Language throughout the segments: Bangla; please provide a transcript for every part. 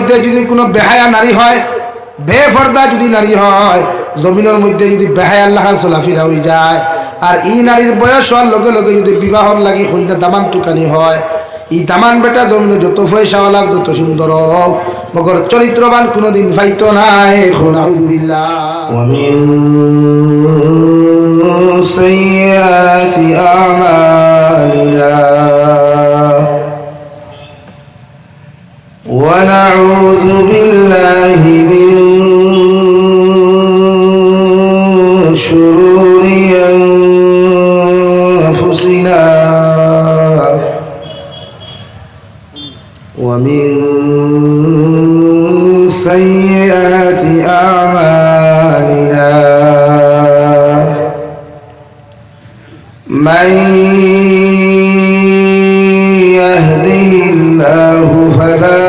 মধ্যে যদি কোনো বেহায়া নারী হয়, বেপর্দা যদি নারী হয়, জমিনের মধ্যে যদি বেহায়া আল্লাহ চলাফিরা হয়ে যায়, আর এই নারীর বয়স হওয়ার লগে লগে যদি বিবাহর লাগে হইনা দামান টুকানি হয়, এই দামান বেটা জমিনে যত পয়সাওয়ালা যত সুন্দর হোক, মগর চরিত্রবান কোনোদিন পাইতো নাই। আলহামদুলিল্লাহ। ওয়ামিন সাইয়্যাতি আমালিনা ওয়া নাউযু বিল্লাহি মিন শুরুরি আনফুসিনা ওয়া মিন সাইয়্যাতি আমালিনা মান ইয়াহদিহিল্লাহু ফালা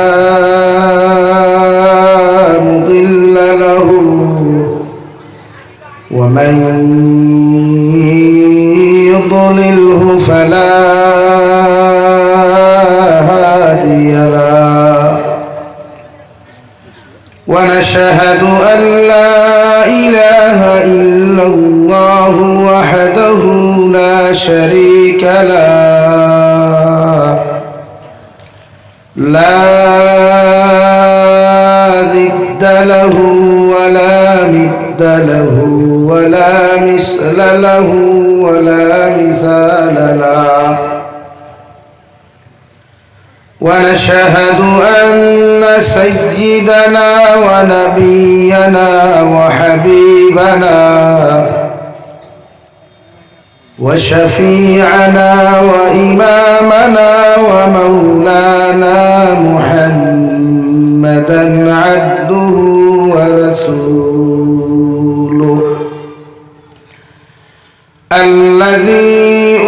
মুদিল্লা লাহু ওয়া মান ইউদ্লিলহু ফালা হাদিয়া লাহু ওয়া নাশহাদু আন লা ইলাহা ইল্লাল্লাহু ওয়াহদাহু লা শারীকা লাহু লা যিদ্দা লাহু ওয়া লা মিদ্দা লাহু ওয়া লা মিসলা লাহু ওয়া লা মিসালা লাহু ونشهد أن سيدنا ونبينا وحبيبنا وشفيعنا وإمامنا ومولانا محمدا عبده ورسوله الذي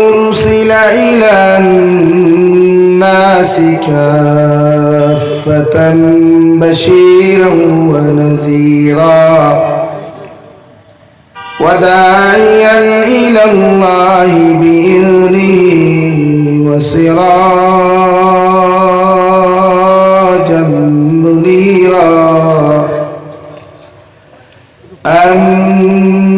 أرسل إلى الناس كافة بشيرا ونذيرا وداعيا إلى الله بإذنه وسراجا منيرا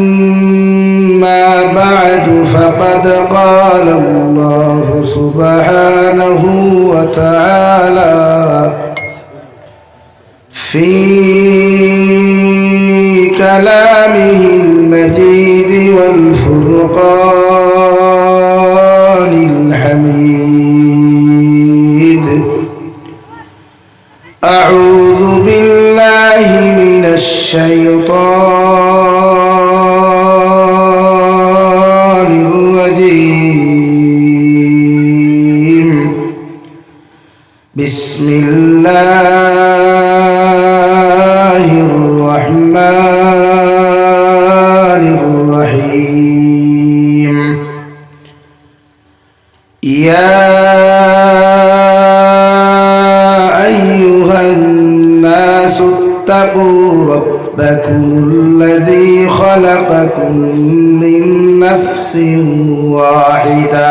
أما بعد فقد قال الله سبحانه وتعالى في كلامه المجيد والفرقان الحميد أعوذ بالله من الشيطان الرجيم بسم الله الرحمن الرحيم يا أيها الناس اتقوا ربكم الذي خلقكم من نفس واحدة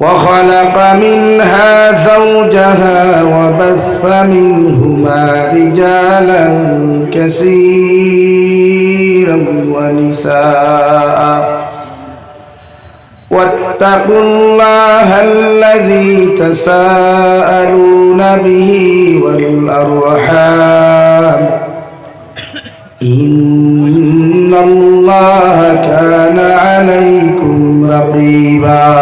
وخلق منها زوجها وبث منهما رجالا كثيرا ونساء واتقوا الله الذي تساءلون به والأرحام إن الله كان عليكم رقيبا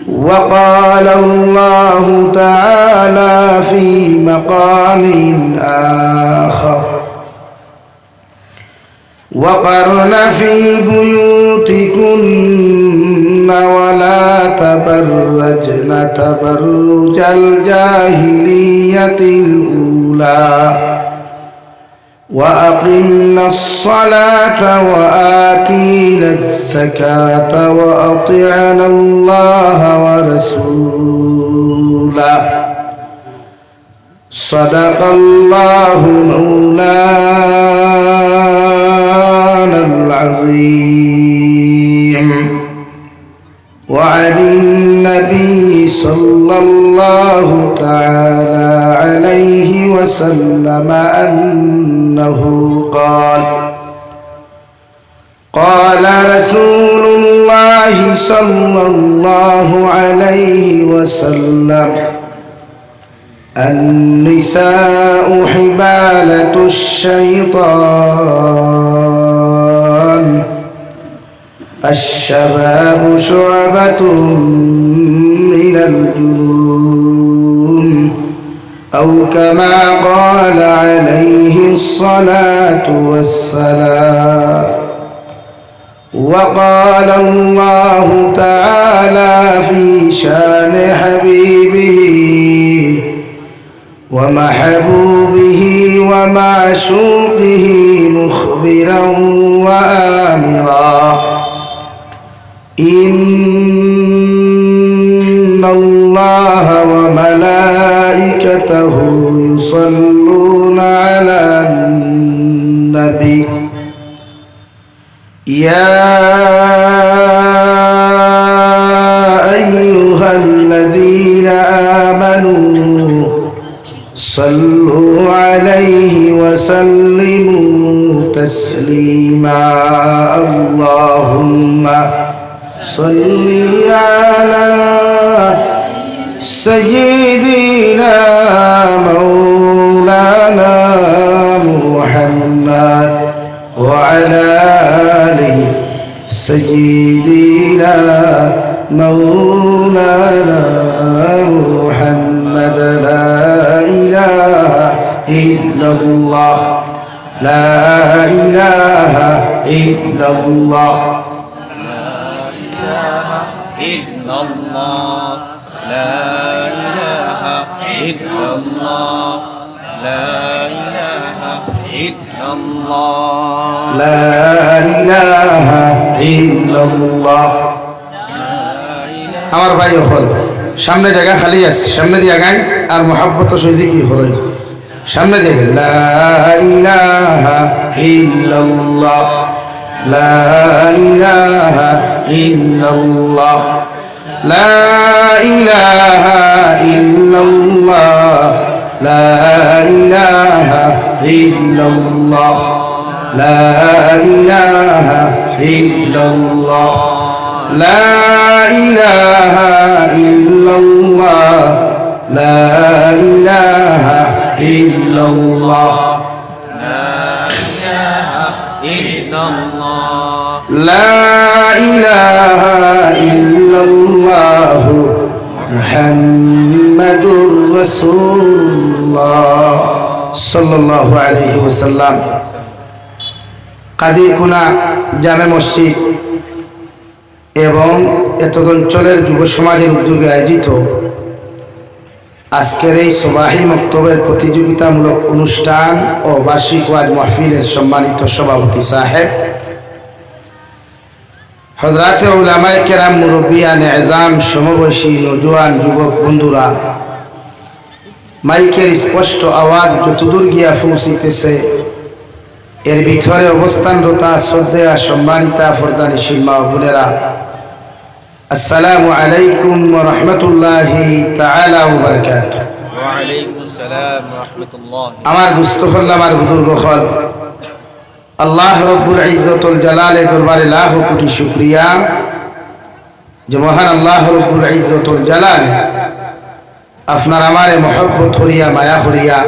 وقال الله تعالى في مقام آخر وقرن في بيوتكن ولا تبرجن تبرج الجاهلية الأولى وأقمنا الصلاة وآتينا الزكاة وأطعنا الله ورسوله صدق الله مولانا العظيم وعن النبي صلى الله تعالى عليه وسلم أنه قال قال رسول الله صلى الله عليه وسلم النساء حبالة الشيطان الشباب شعبة من الجنون أو كما قال عليه الصلاة والسلام وقال الله تعالى في شان حبيبه ومحبوبه ومعشوقه مخبرا وآمرا إن الله وملائكته يصلون على النبي يا أيها الذين آمنوا صلوا عليه وسلموا تسليما اللهم صل على سيدنا مولانا محمد وعلى آله سيدنا مولانا محمد لا إله إلا الله لا إله إلا الله لا إله إلا الله لا إله إلا الله لا إله إلا الله لا إله إلا الله আমার ভাই হল সামনে জায়গা খালি আছে সামনে দিয়ে আগান আর মোহাব্বত সহিত কি হলো সামনে দেখেন লা ইলাহা ইল্লাল্লাহ লা ইলাহা ইল্লাল্লাহ লা ইলাহা ইল্লাল্লাহ লা ইলাহা ইল্লাল্লাহ লা ইলাহা ইল্লাল্লাহ لا إله إلا الله لا إله إلا الله لا إله إلا الله محمد رسول الله صلى الله عليه وسلم কাদিরকুনা জামে মসজিদ এবং এতদ অঞ্চলের যুব সমাজের উদ্যোগে আয়োজিত আজকের এই সবাহি মক্তবের প্রতিযোগিতামূলক অনুষ্ঠান ও বার্ষিক ওয়াজ মাহফিলের সম্মানিত সভাপতি সাহেব হযরতে উলামায়ে কেরাম মুরব্বিয়ান এজাম সমবয়সী নওজোয়ান যুবক বন্ধুরা মাইকের স্পষ্ট আওয়াজ যতদূর গিয়া পৌঁছিতেছে এর ভিতরে অবস্থানরত শ্রদ্ধেয়া সম্মানিতা ফরদানিশীল মা বোনেরা আসসালামু আলাইকুম ওয়া রাহমাতুল্লাহি তাআলা ওয়া বারাকাতুহু ওয়া আলাইকুম আসসালাম ওয়া রাহমাতুল্লাহ আমার দুস্থ হল আমার বুজুর্গ হল আল্লাহ রব্বুল ইজ্জতুল জালালের দরবারে লাখ কোটি শুকরিয়া যে মহান আল্লাহ রব্বুল ইজ্জতুল জালাল আপনার আমারে মহব্বত করিয়া মায়া করিয়া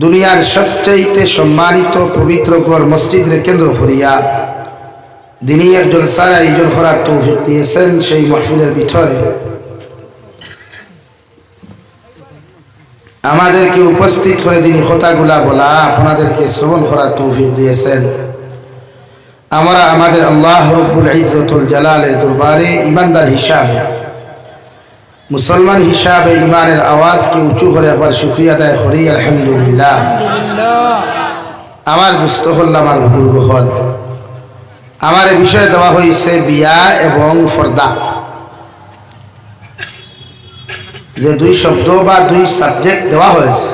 দুনিয়ার সবচেয়ে সম্মানিত পবিত্র ঘর মসজিদের কেন্দ্র করিয়া দিনের জলসার আয়োজন করার তৌফিক দিয়েছেন সেই মাহফিলের ভিতরে আমাদেরকে উপস্থিত করে দিনী কথাগুলা বলা আপনাদেরকে শ্রবণ করার তৌফিক দিয়েছেন আমরা আমাদের আল্লাহ রব্বুল ইজ্জতুল জালালের দরবারে ইমানদার হিসাবে মুসলমান হিসাবে ইমানের আওয়াজকে উঁচু করে একবার শুকরিয়া আদায় করি আলহামদুলিল্লাহ আমার দুস্থ হল আমার বুজুর্গ হল আমার বিষয় দেওয়া হয়েছে বিয়া এবং ফর্দা যে দুই শব্দ বা দুই সাবজেক্ট দেওয়া হয়েছে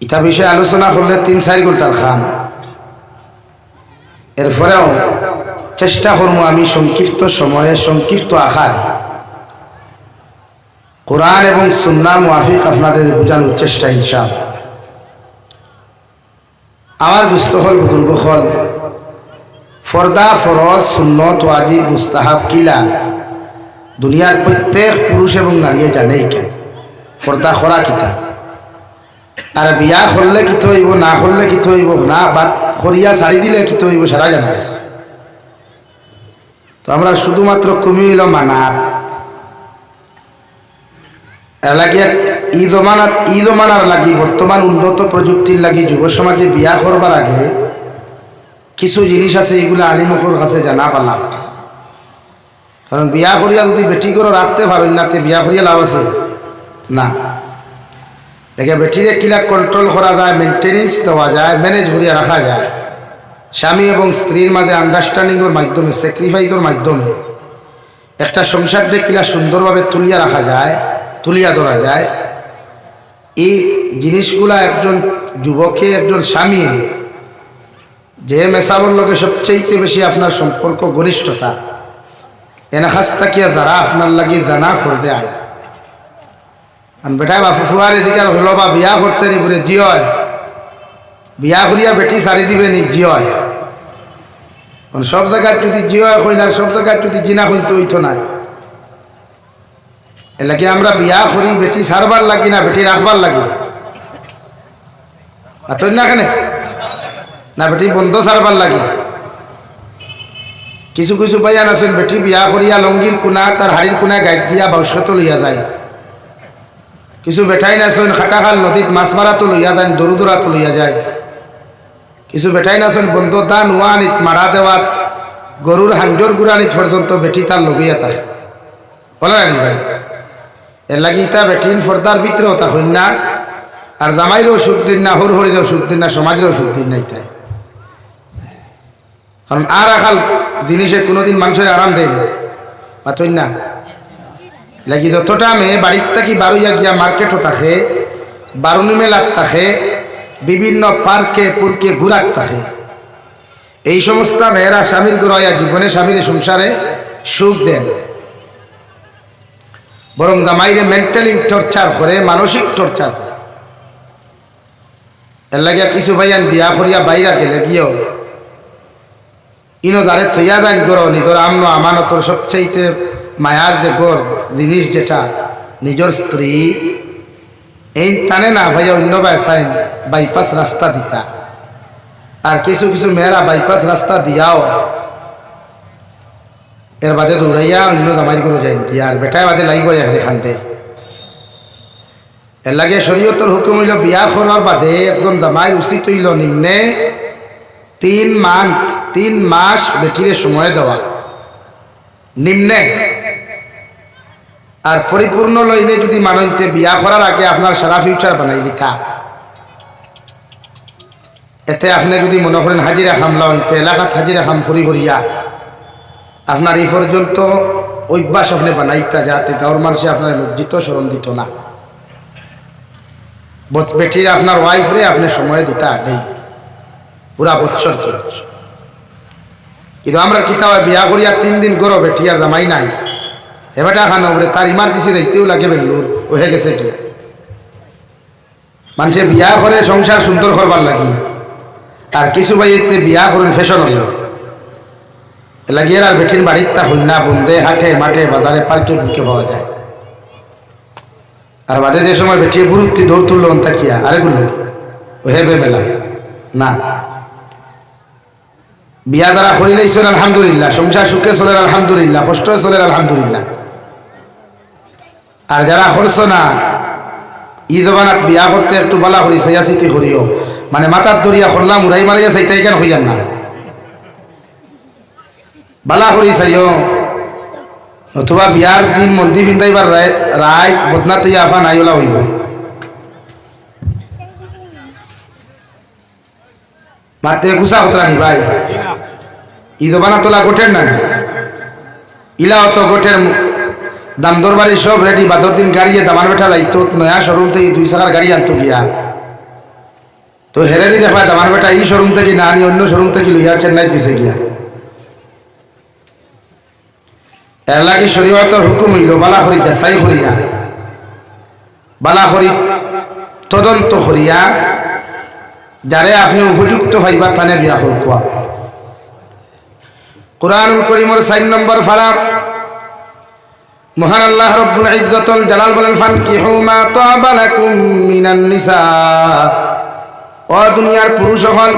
এটা বিষয়ে আলোচনা করলে 3-4 ঘন্টার খান এরপরেও চেষ্টা করবো আমি সংক্ষিপ্ত সময়ে সংক্ষিপ্ত আকার কোরআন এবং সুন্নাহ মুআফিক আপনাদের বোঝানোর চেষ্টা ইনশাআল্লাহ। আমার দুস্থ হল বুজুর্গ হল ফর্দা ফরজ সুন্নত ওয়াজিব মুস্তাহাব কিলা দুনিয়ার প্রত্যেক পুরুষ এবং নারী জানেই কেন ফর্দা খরা কিতা আর বিয়া করলে কিতে হইব না করলে কিতে হইব না বাদ করিয়া ছাড়ি দিলে কিতে হইব সারা জানা আছে। তো আমরা শুধুমাত্র কমি হইল মানাত এর লাগিয়া ঈদ মানার লাগি বর্তমান উন্নত প্রযুক্তির লাগি যুব সমাজে বিয়া করবার আগে কিছু জিনিস আছে এগুলো আলিমুখর কাছে জানা পালাম। কারণ বিয়া করিয়া যদি বেটি করে রাখতে পারেন না তে বিয়া করিয়া লাভ আছে না। দেখে বেটিরে কিলা কন্ট্রোল করা যায়, মেনটেনেন্স দেওয়া যায়, ম্যানেজ করিয়া রাখা যায়, স্বামী এবং স্ত্রীর মাঝে আন্ডারস্ট্যান্ডিংয়ের মাধ্যমে স্যাক্রিফাইসের মাধ্যমে একটা সংসারকে কিলা সুন্দরভাবে তুলিয়া রাখা যায়, তুলিয়া ধরা যায়। এই জিনিসগুলা একজন যুবকে একজন স্বামী যে মেসাবর লোকে সবচেয়ে বেশি আপনার সম্পর্ক ঘনিষ্ঠতা এনাখাস তাকিয়া যারা আপনার লাগি জানা ফরদে আয় বেটা বাপু ফুয়ার এদিকে হলো বা বিয়া করতে নি বলে জি হয় বিয়া করিয়া বেটি সারি দিবে নি জি হয়। সব জায়গায় যদি জি হয় কই না সব জায়গায় যদি জিনা হইতে হইতো না। এলাকি আমরা বিয়া করি বেটি সারবার লাগি না বেটি রাখবার লাগি আতই না কেন না বেটি বন্ধ সারবার লাগি। কিছু কিছু ভাইয়ান আছেন বেটি বিয়া করিয়া লঙ্গির কোনা তার হাড়ির কোনা গাইড দিয়া বাউসত লইয়া যায়। কিছু বেটাই নাচন খাটাখাল নদীত মাছ মারাতো লইয়া যায়, দরু দৌড়াতো লইয়া যায়। কিছু বেটাই নাচন বন্ধ দান ওয়ানিত মারা দেওয়াত গরুর হাঞ্জর গুড়ানিত পর্যন্ত বেটি তার লগিয়া থাকে বলে রাখি ভাই। এর লাগি ইতা বেটিন ফর্দার ভিতরেও তা হইন না আর জামাইরেও সুখ দিন না, হর হরিরেও সুখ দিন না, সমাজেরও সুখ দিন না। ইতাই কারণ আর আখাল জিনিসে কোনোদিন মানুষের আরাম দেয় না পাতই না। লাগি যতটা মেয়ে বাড়ির থাকি বারুইয়া গিয়া মার্কেটও থাকে, বারুনি মেলাত থাকে, বিভিন্ন পার্কে পুরকে ঘুরাত থাকে। এই সমস্ত মেয়েরা স্বামীর গড়াইয়া জীবনে স্বামীর সংসারে সুখ দেন, বরং জামাইরে মেন্টালি টর্চার করে, মানসিক টর্চার করে। এর লাগিয়া কিছু ভাইয়ান বিয়া করিয়া বাইরা গেলে গিয়েও ইনো দাঁড়ে থইয়া দেন গড় নিজের আমন আমানতর সবচাইতে মায়ার যে গড় জিনিস যেটা নিজের স্ত্রী এই টানে না ভাইয়া অন্য ব্যবসায় বাইপাস রাস্তা দিতা। আর কিছু কিছু মেয়েরা বাইপাস রাস্তা দিয়াও এর বাদে দৌড়াইয়া অন্য জামাই করে যায় আর বেটায় বাদে লাগবে এখানে খানতে। এর লাগে শরীয়তের হুকুম হইল বিয়া করার বাদে একজন জামাই উচিত হইল নিম্নে 3 মাস বেটিরে সময় দেওয়া নিম্নে। আর পরিপূর্ণ লইনে যদি মানতে বিয়া করার আগে আপনার সারা ফিউচার বানাই লিখা। এতে আপনি যদি মনে করেন হাজিরা খামলা হইতে এলাকাত হাজিরা খাম করিয়া আপনার এই পর্যন্ত অভ্যাস আপনি বানাইতা যাতে গাঁর মানুষে আপনার লজ্জিত শরম দিত না। বেটির আপনার ওয়াইফরে আপনি সময় দিতা নেই পুরা বৎসর করে। কিন্তু আমরা কিতাব বিয়া করিয়া 3 দিন করো বেটি আর জামাই নাই এবারটা খানো বলে তার ইমার্জেন্সি দেখতেও লাগে বেঙ্গলোর হয়ে গেছে এটা। মানুষে বিয়া করে সংসার সুন্দর করবার লাগি আর কিছু ভাই এতে বিয়া করেন ফ্যাশনের লাগে লাগিয়ে আর বেটির বাড়ির তা হন্যা বন্ধে হাটে মাঠে বাজারে পার্কে বুকে পাওয়া যায়। আর বাদে যে সময় বেটিয়ে বুরুত্তি দৌড় তুলল তাকিয়া আরেগুলো ও হেবে মেলা না। বিয়া দ্বারা করিলেইছেন আলহামদুলিল্লাহ, সংসার সুখে চলেন আলহামদুলিল্লাহ, কষ্ট চলেন আলহামদুলিল্লাহ। আর যারা করছ না ই জবানাত বিয়া করতে একটু বালা করি চাইয়া চিতি করিও মানে মাথার দরিয়া করলাম উড়াই মারিয়া চাইতে কেন হইয়ান না বালা করি চাইও। অথবা বিয়ার দিন মন্দির ফিন্দাইবার রায় বদনা তুই আফা নাইওলা হইব। মাতে গুছা হতরা নি ভাই ই জবানা তোলা গোটের না ইলা অত গোটের দাম দরবারি সব রেডি। বাদর দিন গাড়িয়ে দামান বেঠা যাইতো নয়া শোরুম থেকে 2 চাকার গাড়ি আনতো গিয়া তো হেরে দি দেখবা দামান বেটা এই শোরুম থেকে না আনি অন্য শোরুম থেকে লইয়া চেন্নাই দিছে গিয়া এর লাগে শরীয়তের হুকুম হইল বালাখরি যাচাই করিয়া বালাখরি তদন্ত করিয়া যারে আপনি উপযুক্ত ভাইবা তানে বিয়া করকুয়া। কুরআনুল কারীমের 4 নম্বর পারা মহান আল্লাহ রব্বুল ইজ্জতুল জালাল বলেন ফানকিহু মা তাবা লাকুম মিনান নিসা। ও দুনিয়ার পুরুষ হল,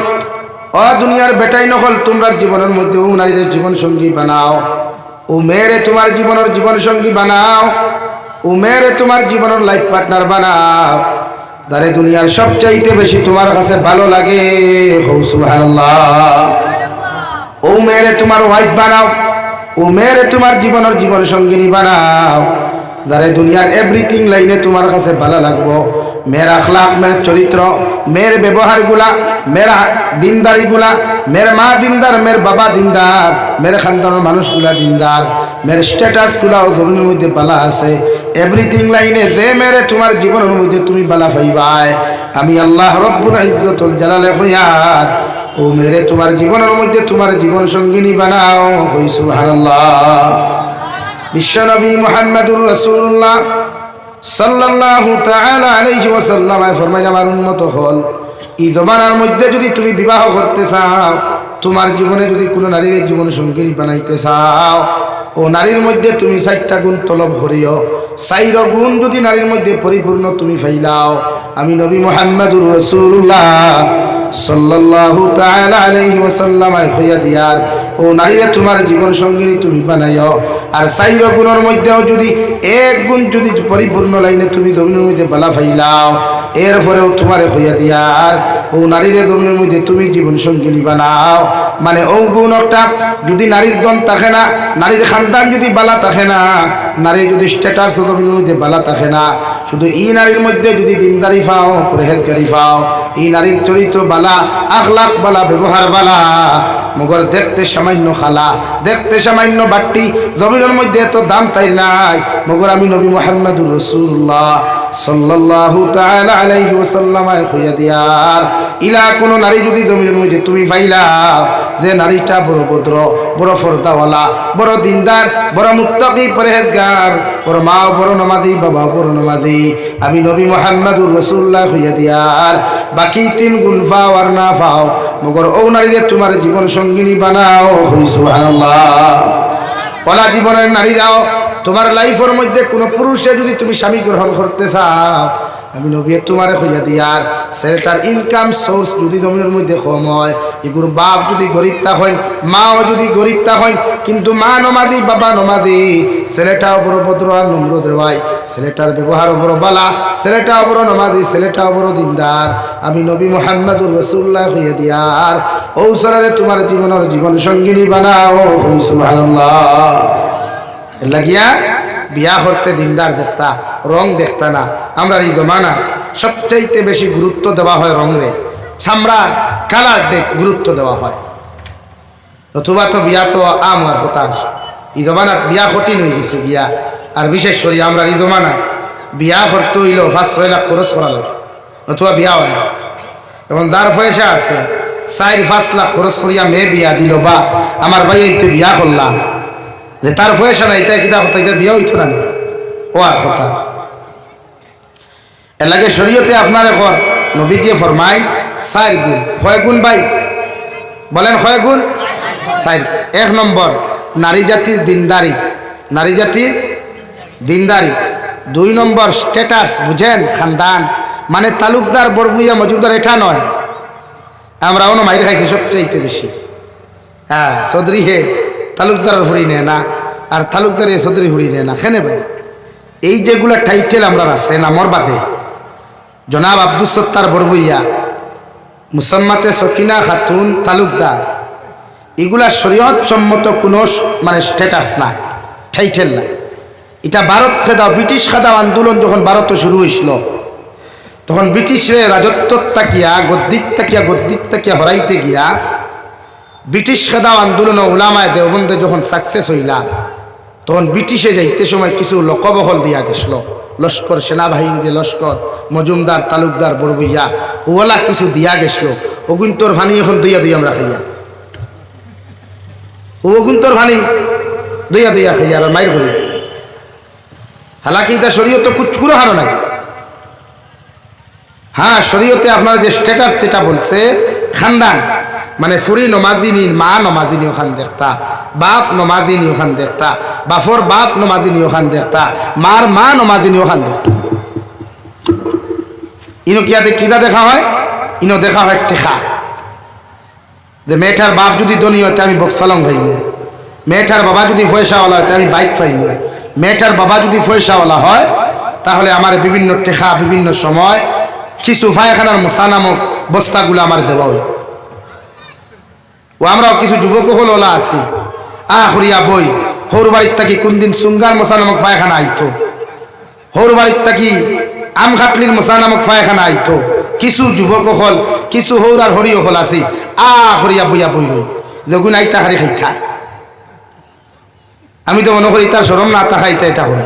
ও দুনিয়ার বেটাই নহল, তোমরা জীবনের মধ্যে ও নারীদের জীবন সঙ্গী বানাও। ও মেয়েরে তোমার জীবনের জীবন সঙ্গী বানাও, ও মেয়েরে তোমার জীবনের লাইফ পার্টনার বানাও। যারে দুনিয়ার সবচাইতে বেশি তোমার কাছে ভালো লাগে, সুবহানাল্লাহ। ও মেয়েরে তোমার ওয়াইফ বানাও, ও মেয়েরে তোমার জীবনের জীবন সঙ্গিনী বানাও। যারে দুনিয়ার এভরিথিং লাইনে তোমার কাছে ভালো লাগবো, মেয়ের আখলাক, মেয়ের চরিত্র, মেয়ের ব্যবহারগুলা, মেয়ের দিনদারিগুলা, মেয়ের মা দিনদার, মেয়ের বাবা দিনদার, মেয়ের খানদানের মানুষগুলা দিনদার, মেয়ের স্ট্যাটাসগুলাও জমিনের মধ্যে বালা আছে। এভরিথিং লাইনে যে মেয়েরে তোমার জীবনের মধ্যে তুমি বালা পাইবাই, আমি আল্লাহ রব্বুল ইজ্জতুল জালালে হইয়ার ও মেরে তোমার জীবনের মধ্যে তোমার জীবন সঙ্গিনী বানাও। হই সুবহানাল্লাহ। বিশ্বনবী মুহাম্মদুর রাসূলুল্লাহ সাল্লাল্লাহু তাআলা আলাইহি ওয়াসাল্লাম ফরমাইলেন, আমার উম্মত হল, এই জমানার মধ্যে যদি তুমি বিবাহ করতে চাও, তোমার জীবনে যদি কোনো নারীর জীবন সঙ্গিনী বানাইতে চাও, ও নারীর মধ্যে তুমি 4টা গুণ তলব করিও। 4 গুণ যদি নারীর মধ্যে পরিপূর্ণ তুমি পাইলাও, আমি নবী মুহাম্মদুর রাসূলুল্লাহ সাল্লাল্লাহু তাআলা আলাইহি ওয়াসাল্লাম হইয়া দিয়ার ও নারীরে তোমার জীবন সঙ্গিনী তুমি বানাইও। আর 4 গুণের মধ্যেও যদি 1 গুণ যদি পরিপূর্ণ লাইনে তুমি জমিনের মধ্যে বালা ফাইলাও, এরপরেও তোমারে হইয়া দিয়ার ও নারীরে জমিনের মধ্যে তুমি জীবন সঙ্গিনী বানাও। মানে ও গুণটা যদি নারীর দম থাকে না, নারীর খানদান যদি বালা থাকে না, নারীর যদি স্ট্যাটাস জমিনের মধ্যে বালা থাকে না, শুধু এই নারীর মধ্যে যদি দিনদারি পাও, পরহেজগারি পাও, এই নারীর চরিত্র বালা, আখলাক বালা, ব্যবহার বালা, মগর দেখতে সামান্য খালা, দেখতে সামান্য বাট্টি, জমিনের মধ্যে এত দাম তাই নাই, মগর আমি নবী মুহাম্মদুর রাসূলুল্লাহ সাল্লাল্লাহু তাআলা আলাইহি ওয়াসাল্লাম হইয়া দিয়ার ইলা কোন নারী যদি জমিনের মধ্যে তুমি পাইলা যে নারীটা বড় ভদ্র, বড় ফরদাওয়ালা, বড় দিনদার, বড় মুত্তাকি, পরহেজগার, ওর মা বড় নামাজি, বাবা বড় নামাজি, আমি নবী মুহাম্মদুর রাসূলুল্লাহ হইয়া দিয়ার বাকি 3 গুণ পাও আর না পাও, মগর ও নারীরে তোমার জীবন সঙ্গিনী বানাও। সুবহানাল্লাহ। ওলা জীবনের নারীরাও তোমার লাইফের মধ্যে কোনো পুরুষে যদি তুমি স্বামী গ্রহণ করতে চাও, আমি নবী তোমারে হইয়া দিয়ার ছেলেটার ইনকাম সোর্স যদি জমিনের মধ্যে কম হয়, এগুলোর বাপ যদি গরিব তা হয়, মাও যদি গরিব তা হয়, কিন্তু মা নমাজি, বাবা নমাজি, ছেলেটাও বড় ভদ্র আর নম্রদের ভাই, ছেলেটার ব্যবহারও বড় বালা, ছেলেটাও বড় নমাজি, ছেলেটাও বড় দিনদার, আমি নবী মুহাম্মদুর রাসূলুল্লাহ হইয়া দিয়ার ঔসরারে তোমার জীবনের জীবন সঙ্গিনী বানাও। সুবহানাল্লাহ। লাগিয়া বিয়া করতে দিনদার দেখতা, রং দেখতা না। আমরা এই জমানা সবচাইতে বেশি গুরুত্ব দেওয়া হয় রঙে, চামড়ার কালার গুরুত্ব দেওয়া হয়। অথবা তো বিয়া তো আমার হতাশ, এই জমানাত বিয়া কঠিন হয়ে গেছে বিয়া। আর বিশেষ করে আমরা এই জমানা বিয়া করতে হইল 5-6 লাখ খরচ করা লাগে, অথবা বিয়া হয় না। এবং যার পয়সা আছে 4-5 লাখ খরচ করিয়া মেয়ে বিয়া দিল, বা আমার ভাই এইতে বিয়া করলাম, যে তার পয়সা নাই তাই কিতা কথা, বিয়া হইতো না, ও আর কথা। এর লাগে শরীয়তে আপনার এখন নবীজি ফরমায় 4 গুণ। কয় গুণ ভাই বলেন? কয় গুণ? 4। 1 নম্বর নারী জাতির দিনদারি, নারী জাতির দিনদারি। 2 নম্বর স্ট্যাটাস, বুঝেন, খানদান, মানে তালুকদার, বরবুইয়া, মজুমদার, এটা নয়। আমরা অন্য মাইর খাইছি সবচাইতে বেশি। হ্যাঁ, চৌধুরী হে তালুকদার হুড়ি নেয় না, আর তালুকদার এ চৌধুরী হুড়ি নেয় না। খেনে ভাই এই যেগুলা টাইটেল আমরা আছে নামর বাদে, জনাব আব্দুস সত্তার বরবুইয়া, মুসাম্মাতে সকিনা খাতুন তালুকদার, এগুলা শরীয়ত সম্মত কোনো মানে স্ট্যাটাস নাই, টাইটেল নাই। এটা ভারত খেদাও, ব্রিটিশ খেদাও আন্দোলন যখন ভারতে শুরু হয়েছিল, তখন ব্রিটিশের রাজত্ব তাকিয়া গদ্দিত তাকিয়া হরাইতে গিয়া ব্রিটিশ খেদাও আন্দোলন উলামায়ে দেওবন্দে যখন সাকসেস হইলা, তখন ব্রিটিশে যাইতে সময় কিছু লোকবহল দিয়া গেছিল, লস্কর, সেনাবাহিনীর লস্কর, মজুমদার, তালুকদার, বরবুইয়া, ওলা কিছু দিয়া গেছিল। অগুন্তর ভানি এখন দইয়া আমরা খাইয়া, অগুন্তর ভানি দইয়া দইয়া খাই আর মাইর করি হালাকি এটা শরীয়তে কুচকুরো হারো নাই হ্যাঁ শরীয়তে আপনার যে স্ট্যাটাস যেটা বলছে খানদান মানে ফুরি নমাজিনী মা নমাজিনী ওখান দেখতা বাপ নমাজিনী ওখান দেখতা বাপর বাপ নমাজিনী ওখান দেখতা মার মা নমাজিনী ওখান দেখতা ইনো কিয়াতে কিদা দেখা হয় ইনো দেখা হয় টেকা যে মেয়েটার বাপ যদি ধনী হতে আমি বক্সলং পাইব মেয়েটার বাবা যদি পয়সাওয়ালা হতে আমি বাইক পাইব মেয়েটার বাবা যদি পয়সাওয়ালা হয় তাহলে আমার বিভিন্ন টেকা বিভিন্ন সময় কিছু পায়খানার মশা নামক বস্তাগুলো আমার দেওয়া হয় ও আমরাও কিছু যুবক হলা আছি হরিয়া বই হৌর বাড়ির থাকি কোনদিন সুঙ্গার মশা নামক পায়খানা আইতো হৌর বাড়ির থাকি আম খাটলির মশা নামক পায়খানা আইতো কিছু যুবক হল কিছু হৌর আর হরিও হল আছি হরিয়া বইয়া বই রই যখন আইতা হারি খাইতা আমি তো মনে করি তার সরম না তা খাইতে এটা করি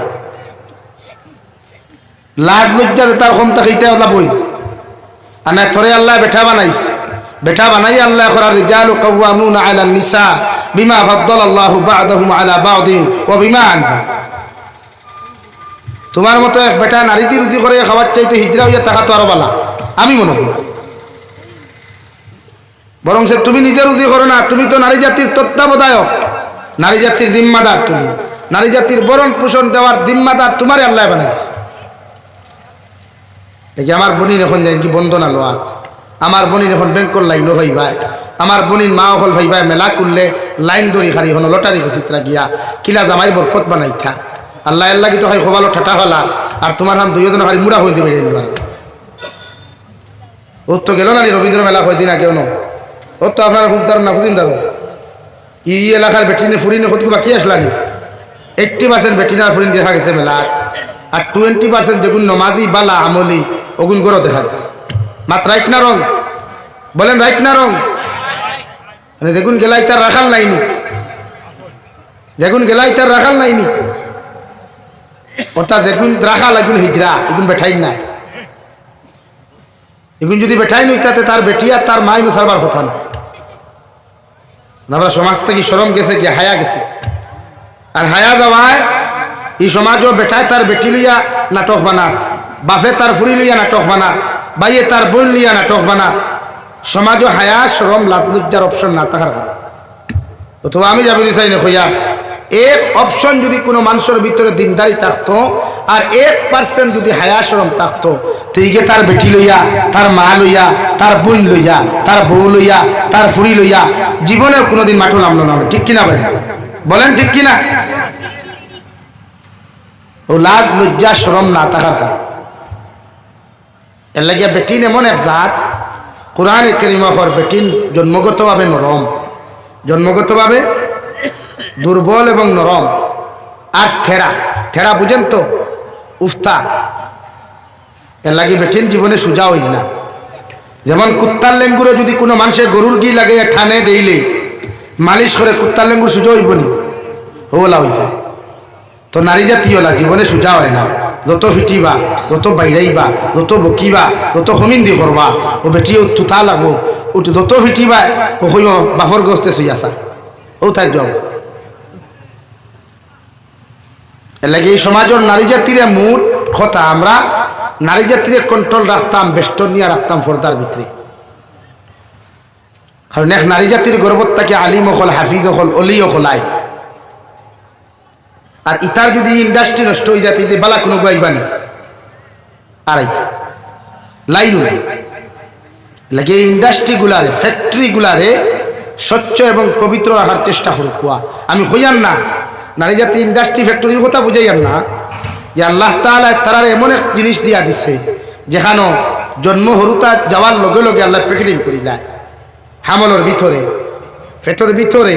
লাজ লজ্জা তার ক্ষমতা খাইতে ওলা বই আর না থরে আল্লাহ বেঠা বানাইস বেঠা বানাই আল্লাহ করার রিজালু কাওয়ামুনা আলা নিসা বিমা ফাদ্দালাল্লাহু বা'দাহুম আলা বা'দিন ওয়া বিমা আনফাক তোমার মতো এক বেটা নারীতি রুজি করে খাওয়ার চাইতে হিজরা হইয়া টাকা তো আরো বালা আমি মনে করি বরং সে তুমি নিজে রুজি করো না তুমি তো নারী জাতির তত্ত্বাবধায়ক নারী জাতির জিম্মাদার তুমি নারী জাতির বরণ পোষণ দেওয়ার জিম্মাদার তোমারই আল্লাহ বানাইছে দেখি আমার বোনির এখন যাই কি বন্ধনা লোয়া আমার বোনির এখন ব্যাংকর লাইনও ভাইবাই আমার বোনির মা হল ভাইবাই মেলা করলে লাইন দড়ি খারি হন লটারি চিত্রা গিয়া কিলা জামাই বরকত বানাই থা আল্লাহ আল্লাহ তো হয় খোবালো ঠাটা হলা আর তোমার হাম দুইজন খালি মুড়া হয়ে দেবে ওর তো গেল না রবীন্দ্র মেলা হয়ে দিন কেউ ওর তো আপনার খুব দারুণ না বুঝিন দারুণ ই এলাকার বেটিনে ফুরিনে কত বাকি আসলানি 80% বেটিনার ফুরিন দেখা গেছে মেলা আর 20% যেগুন নমাজি বালা আমলি ওগুন গড় দেখা গেছে মাত্র রাইট না রং বলেন রাইট না রং মানে দেখুন গেলাই তার রাখাল নাইনি দেখুন গেলাই তার রাখাল নাইনি অর্থাৎ দেখুন রাখাল এগুন হিজরা এগুন বেঠাই না এগুন যদি বেঠাই নই তাতে তার বেটি আর তার মাই সারবার কথা না আমরা সমাজ থেকে শরম গেছে কি হায়া গেছে আর হায়া দেওয়ায় এই সমাজও বেটায় তার বেটি লইয়া নাটক বানার বাপে তার ফুরি লইয়া নাটক বানার বাইয়ে তার বোন লইয়া নাটক বানার সমাজও হায়া শরম লাভলজ্জার অপশন না থাকার কারণ অথবা আমি যাবি চাই না হইয়া এক অপশন যদি কোনো মানুষের ভিতরে দিনদারি থাকতো আর 1% যদি হায়া শরম থাকতো তেইগে তার বেটি লইয়া তার মা লইয়া তার বোন লইয়া তার বউ লইয়া তার ফুরি লইয়া জীবনেও কোনোদিন মাঠু নামলো না ঠিক কিনা ভাই বলেন ঠিক কিনা ও লাজ লজ্জা শরম না থাকার কারণ এর লাগিয়া বেটিন এমন এক জাত কোরআনে কারীমে বেটিন জন্মগতভাবে নরম জন্মগতভাবে দুর্বল এবং নরম আর ঠেড়া ঠেড়া বুঝেন তো উফতা এর লাগে বেটিন জীবনে সোজা হইল না যেমন কুত্তার লেঙ্গুরে যদি কোনো মানুষের গরুর গি লাগে ঠানে দেইলে মালিশ করে কুত্তার লেঙ্গুর সোজা হইব নি ওলা হইল তো নারী জাতি ওলা জীবনে সোজা হয় না যত ফিটিবা যত বাইরাইবা যত বকিবা যত হমিন্দি করবা ও বেটি তুতা লাগবো যত ফিটিবা ও হইব বাফর গস্তে শুই আসা ও তাই যাব এর লাগে এই সমাজের নারী জাতিরে মুঠ কথা আমরা নারী জাতিরে কন্ট্রোল রাখতাম বেষ্টন নিয়ে রাখতাম পর্দার ভিতরে কারণ এক নারী জাতির গর্বত্তাকে আলিম হল হাফিজ হল অলি হলাই আর ইতার যদি ইন্ডাস্ট্রি নষ্ট হয়ে যায় তাই বালা কোনো গাইবানি আর লাইনও নাই লাগে এই ইন্ডাস্ট্রিগুলারে ফ্যাক্টরিগুলারে স্বচ্ছ এবং পবিত্র রাখার চেষ্টা করুক কুয়া আমি হইয়ান না নারী জাতির ইন্ডাস্ট্রি ফ্যাক্টরির কথা বুঝাইয়ান না যে আল্লাহ তাআলা তারার এমন এক জিনিস দিয়া দিছে যেখানে জন্ম হরুতা যাওয়ার লগে লগে আল্লাহ প্যাকেটিং করি যায় হামলের ভিতরে পেটের ভিতরে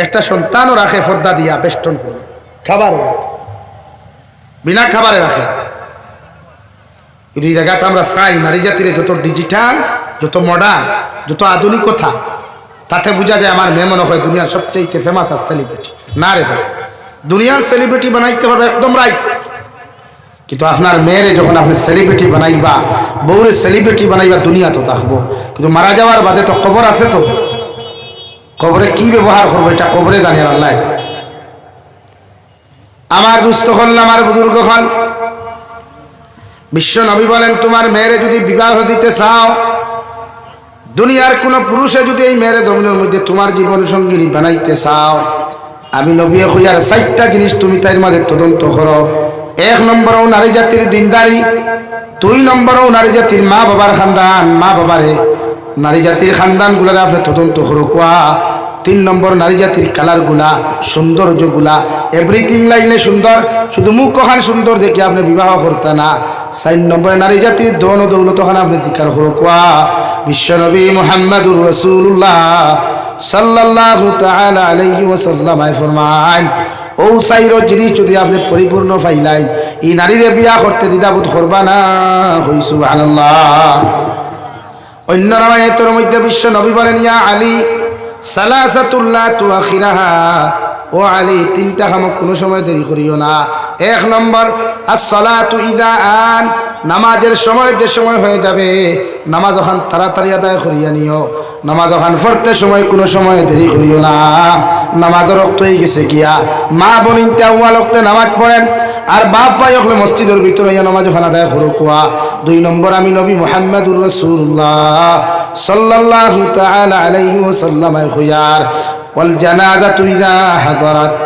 একটা সন্তানও রাখে পর্দা দিয়া বেষ্টন করে খাবার বিনা খাবারে রাখে এই জায়গাতে আমরা চাই নারী জাতির যত ডিজিটাল যত মডার্ন যত আধুনিকতা তাতে বোঝা যায় আমার মেয়ে মনে হয় দুনিয়ার সবচেয়ে ফেমাস আর সেলিব্রিটি না রে ভাই দুনিয়ার সেলিব্রিটি বানাইতে পারবে একদম রাইট কিন্তু আপনার মেয়েরে যখন আপনি সেলিব্রিটি বানাইবা বউরে সেলিব্রিটি বানাইবা দুনিয়া তো থাকবো কিন্তু মারা যাওয়ার বাদে তো কবর আছে তো কবরে কি ব্যবহার করবো এটা কবরে জানি আল্লাহ আমার দুস্থ হল, আমার বুজুর্গ হল, বিশ্ব নবী বলেন তোমার মেয়েরে যদি বিবাহ দিতে চাও, দুনিয়ার কোন পুরুষে যদি এই মেয়েরে জমিনের মধ্যে তোমার জীবন সঙ্গিনী বানাইতে চাও, আমি নবী হইয়ার 4টা জিনিস তুমি তার মাঝে তদন্ত করো। 1 নম্বর নারী জাতির দিনদারি, 2 নম্বর নারী জাতির মা বাবার খানদান, মা বাবারে নারী জাতির খানদান গুলার আপনি তদন্ত করো কোয়া। 3 নম্বর নারী জাতির কালার গুলা, সৌন্দর্য গুলা, এভরিথিং লাইনে সুন্দর, শুধু মুখ কখান সুন্দর দেখে আপনি বিবাহ করতে না। 4 নম্বরে নারী জাতির ধন ও দৌলত খান আপনি ধিকার করো কোয়া। বিশ্বনবী মুহাম্মদুর রাসূলুল্লাহ সাল্লাল্লাহু তাআলা আলাইহি ওয়াসাল্লাম ফরমান, ও 4 জিনিস যদি আপনি পরিপূর্ণ পাইলাই, এই নারীরে বিয়া করতে দ্বিধাবোধ করবা না। হই সুবহানাল্লাহ। অন্য রাওয়ায়াতের মধ্যে বিশ্ব নবী বলেন, ইয়া আলী সালাসাতুল্লাহ তুআখিরাহা, ও আলী 3টা কাম কোনো সময় দেরি করিও না। 1 নম্বর as-salatu idha an, নামাজের সময় যে সময় হয়ে যাবে, নামাজ ওখান তাড়াতাড়ি আদায় করিয়া নিও। নামাজ ওখান পড়তে সময় কোনো সময় দেরি করিও না। নামাজের রক্ত হয়ে গেছে গিয়া মা বোনিনতে আউয়াল ওয়াক্তে নামাজ পড়েন, আর বাপ ভাই হলে মসজিদের ভিতরে নামাজ ওখান আদায় করো কোয়া। 2 নম্বর আমি নবী মুহাম্মদুর রাসূলুল্লাহ সাল্লাল্লাহু তাআলা আলাইহি ওয়াসাল্লাম খুয়ার ওয়াল জানাজাতু ইযা হাদারাত,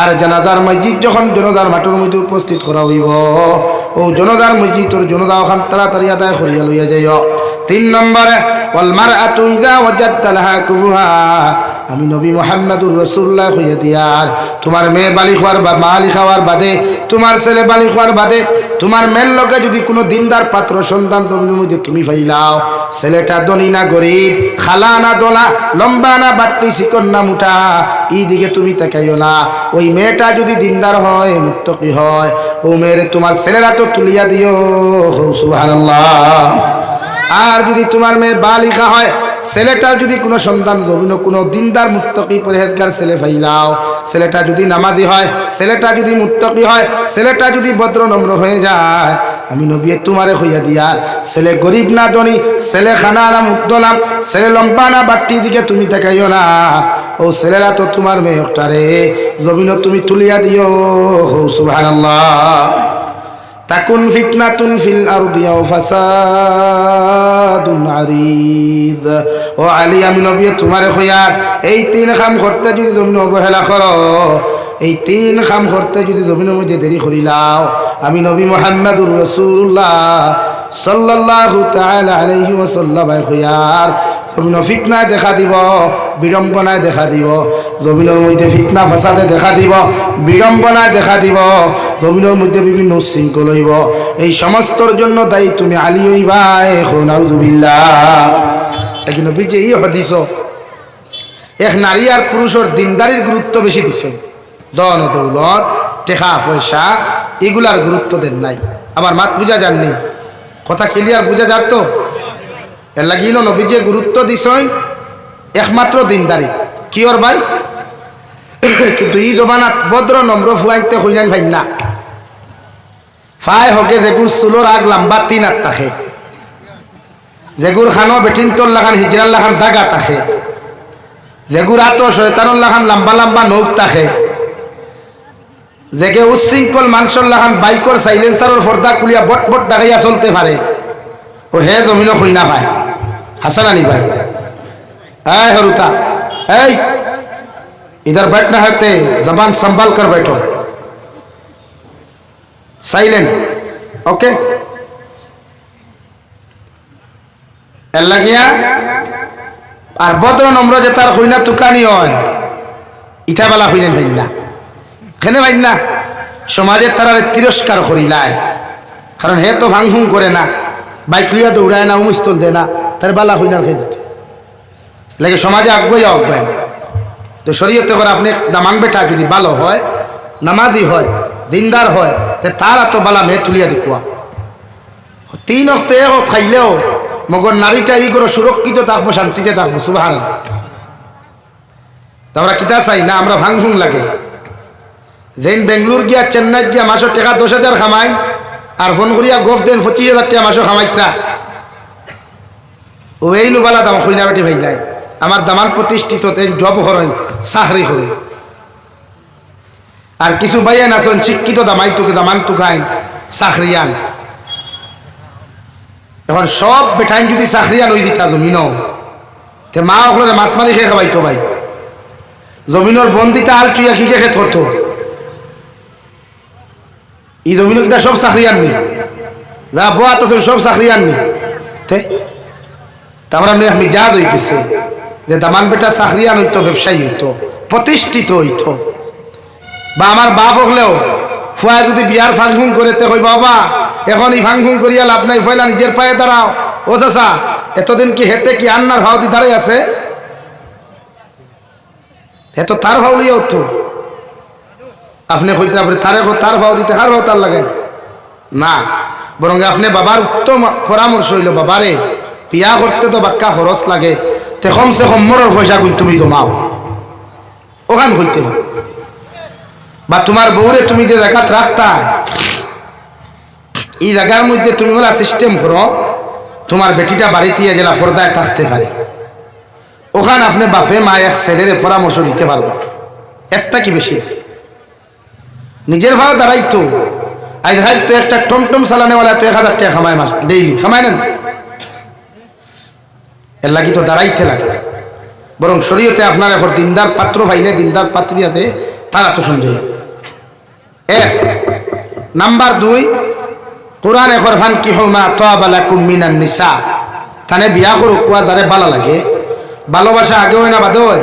আর জানাজার মসজিদ যখন জনতার মাঠের মধ্যে উপস্থিত করা হইব, ও জনতার মসজিদের জনতা ওখান তাড়াতাড়ি আদায় করিয়া লইয়া যাইও। 3 নম্বরে ওয়াল মারআতু ইযা ওয়াজাদতা লাহা কুবুহা, আমি নবী মুহাম্মদুর রাসূলুল্লাহ কইয়া দিয়ার তোমার মেয়ে বালি খাওয়ার বা মালি খাওয়ার বাদে, তোমার ছেলে বালি খাওয়ার বাদে, তোমার মেয়ের লগে যদি কোনো দিনদার পাত্র সন্তান তোমার মধ্যে তুমি পাইলাও, ছেলেটা ধনী না গরিব, খালা না দোলা, লম্বা না বাট্টি, চিকন না মুঠা, এই দিকে তুমি তাকাইও না। ওই মেয়েটা যদি দিনদার হয়, মুত্তাকি হয়, ও মেয়েরে তোমার ছেলেরা তো তুলিয়া দিও। সুবহানাল্লাহ। আর যদি তোমার মেয়ে বালিকা হয়, ছেলেটা যদি কোনো সন্তান জমিন কোনো দিনদার মুত্তাকি পরহেজগার ছেলে পাইলাও, ছেলেটা যদি নামাজি হয়, ছেলেটা যদি মুত্তাকি হয়, ছেলেটা যদি ভদ্র নম্র হয়ে যায়, আমি নবী তোমারে হইয়া দিয়ার ছেলে গরিব না ধনী, ছেলে খানা না মুদ্দলাম, ছেলে লম্বা না বাট্টি দিকে তুমি দেখাইও না। ও ছেলেরা তো তোমার মেয়েটারে জমিন তুমি তুলিয়া দিও। সুবহানাল্লাহ। তাকুন ফিতনাতুন ফিল আরদি আও ফাসাদুন আরিদ, ও আলী আমি নবী তোমারে কইয়ার এই 3 কাম করতে যদি জমিন অবহেলা করো, এই 3 কাম করতে যদি জমিনের মধ্যে দেরি করিলাও, আমি নবী মুহাম্মদুর রাসূলুল্লাহ সাল্লাল্লাহু তাআলা আলাইহি ওয়াসাল্লাম কইয়ার জমিন ফিতনায় দেখা দিব, বিড়ম্বনায় দেখা দিব। জমিনের মধ্যে ফিতনা ফাসাদে দেখা দিব, বিড়ম্বনায় দেখা দিব, জমিনের মধ্যে বিভিন্ন উচ্ছৃঙ্খল হইব। এই সমস্তর জন্য দায়ী তুমি আলী হইবা। এখন নাউযুবিল্লাহ। এটা কি নবী যে এই হাদিস, এক নারী আর পুরুষের দিনদারির গুরুত্ব বেশি দিছে, ধন দৌলত টাকা পয়সা এগুলার গুরুত্ব দেন নাই। আমার মাত বুঝা যাননি, কথা ক্লিয়ার বুঝা যাত তো? এর লাগিল নবী যে গুরুত্ব দিছেন একমাত্র দিনদারি কি ওর ভাই। কিন্তু এই জমানাত ভদ্র নম্র ফুয়াইতে হইলেন ভাই না, ফাই হকে যেগুর চুলোর আগ লম্বা 3 হাত থাকে, যেগুর খানো বেটিন তোর লাখান হিজরার লাখান দাগা থাকে, যেগুর আতো শয়তানুর লাখান লম্বা লম্বা নৌক থাকে, যেকে উচ্ছৃঙ্খল মানুষের লাখান বাইকর সাইলেন্সারের পর্দা খুলিয়া বট বট ডাকাইয়া চলতে পারে, ও হে জমিন হই না ভাই। হাসান আলী ভাই, এই হরুতা, এই इधर बैठना है ते जबान संभाल कर बैठो, साइलेंट, ओके। লাগিয়া আর ভদ্র নম্র যে তার হইনা তুকানি হয় ইথা বেলা হইলেন ভাই না, কেন ভাই না সমাজের তারা তিরস্কার করিলায়, কারণ হে তো ভাঙভুং করে না, বাইক লিয়া দৌড়ায় না, উমিস্তল দেয় না, তার বেলা হইনার খেয়ে দিতে লাগে সমাজে আগুয়া অজ্ঞান। তো শরীয়তে করে আপনি দামান বেটা যদি ভালো হয়, নামাজি হয়, দিনদার হয়, তার এত বালা মেয়ে তুলিয়া দেখুয়া 3 অক্টে খাইলেও মগর নারীটা ই করে সুরক্ষিত থাকবো, শান্তিতে থাকবো। সুবহানাল্লাহ। আমরা কিতা চাই না, আমরা ভাঙভুং লাগে। যেন বেঙ্গলোর গিয়া চেন্নাই গিয়া মাসের টাকা 10,000 খামাই, আর ফোন করিয়া গোফ দেন 25,000 টাকা মাসও খামাইতরা, ও এই নুবালা দাম খুইনা বেটি ভাই যায়। আমার দামান প্রতিষ্ঠিত জব করেন, চাকরি করেন, আর কিছু ভাইয়ান আছেন শিক্ষিত দামাইতুকে দামান্তুকাইন চাকরিয়ান। এখন সব বেঠাইন যদি চাকরিয়ান হয়ে দিতা জমিনও, তে মা ওখানে মাছ মারি খেয়ে খাবাইতো ভাই। জমিনের বন্দিতা আল চুইয়া কি খেত করতো, এই জমিন কিনা সব চাকরিয়ান নি, যারা বোয়াত আছে সব চাকরিয়ান নি। তারপর আপনি মিজাজ হইতেছে যে দামান বেটা চাকরিয়ান হইতো, ব্যবসায়ী হইতো, প্রতিষ্ঠিত হইতো। বা আমার বাপ হলেও ফুয়া যদি বিয়ার ফাংফুং করে তে কই বাবা এখন এই ফাংফুং করিয়া লাভ নাই, ফয়লা নিজের পায়ে দাঁড়াও। ও চাচা এতদিন কি হেতে কি আন্নার ভাও দি দাঁড়াই আছে? হে তো তার ভাও লিয়া উঠতো। আপনি কইতে আপনি তার ভাও দিতে কার ভাও তার লাগাই না, বরং আপনি বাবার উত্তম পরামর্শ হইল, বাবারে বিয়া করতে তো বাক্কা খরচ লাগে, তে কমসে কম মরর পয়সা গুণ তুমি জমাও, ওখান হইতে পারো। বা তোমার বউরে তুমি যে জায়গা রাখতা, এই জায়গার মধ্যে তুমি ওলা সিস্টেম করো, তোমার বেটিটা বাড়িতে জেলা পর্দায় থাকতে পারে, ওখানে আপনি বাপে মা এক ছেলের পরামর্শ দিতে পারবো। একটা কি বেশি নিজের ভাও দাঁড়াইতো। আজ তো একটা টমটম চালানেওয়ালা তো 1000 টাকা খামায় মাস ডেইলি, খামায় নেন, এর লাগি তো দাঁড়াইতে লাগে। বরং শরীয়তে আপনার এখন দিনদার পাত্র পাইলে দিনদার পাত্রিয়াতে তারা তো শুনবে। 1 নাম্বার 2 কোরআন এখন ফান কি হমা তাবা লাকুম মিনান নিসা, তানে বিয়া করো কুয়া যারে ভালো লাগে, ভালোবাসা আগে হয় না বাদে হয়?